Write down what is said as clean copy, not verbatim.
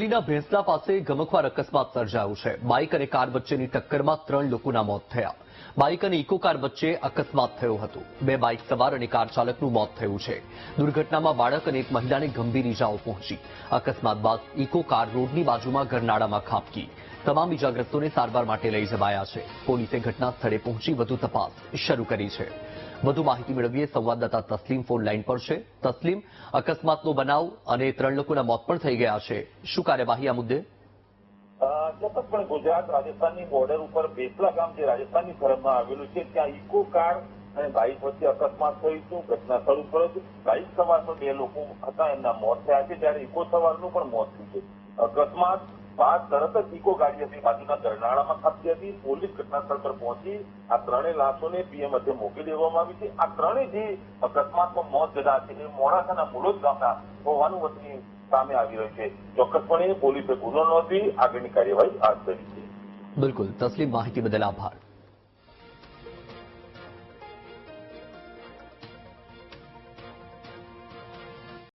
અમરેલીના ભેંસલા પાસે ગમખ્વાર અકસ્માત સર્જાયો છે। બાઇક અને કાર વચ્ચેની ટક્કરમાં 3 લોકોના મોત થયા। બાઇક અને ઇકો કાર વચ્ચે અકસ્માત થયો હતો। 2 બાઇક સવાર અને કાર ચાલકનું મોત થયું છે। દુર્ઘટનામાં બાળક અને એક મહિલાને ગંભીર ઇજાઓ પહોંચી। અકસ્માત બાદ ઇકો કાર રોડની બાજુમાં ગરનાળામાં ખાબકી। તમામ ઇજાગ્રસ્તોને સારવાર માટે લઈ જવાયા છે। પોલીસે ઘટના સ્થળે પહોંચી વધુ તપાસ શરૂ કરી છે। વધુ માહિતી મેળવીએ સંવાદદાતા તસ્લીમ ફોન લાઈન પર છે। તસ્લીમ, અકસ્માતનો બનાવ અને 3 લોકોના મોત પણ થઈ ગયા છે। શું કાર્યવાહી આ મુદ્દે? ચોક્કસપણે ગુજરાત રાજસ્થાનની બોર્ડર ઉપર બેસલા ગામ જે રાજસ્થાનની સરહદમાં આવેલું છે ત્યાં ઇકો કાર અને બાઇક વચ્ચે અકસ્માત થયું હતું। ઘટના સ્થળ ઉપર જ બાઇક સવાર પર 2 લોકો હતા, એમના મોત થયા છે, જ્યારે ઇકો સવારનું પણ મોત થયું છે। અકસ્માત બાદ તરત જ ઇકો ગાડી હતી બાજુના ગરનાળામાં ખાબકી હતી। પોલીસ ઘટના સ્થળ પર પહોંચી આ 3 લાશોને પીએમ મધ્યે મોકલી દેવામાં આવી છે। આ 3 જે અકસ્માતમાં મોત થયા છે એ મોડાસાના મુલોદ ગામના હોવાનું વતની સામે આવી રહ્યું છે। ચોક્કસપણે પોલીસે ગુનો નોંધી આગળની કાર્યવાહી હાથ ધરી છે। બિલકુલ, તસ્લીમ, માહિતી બદલ આભાર।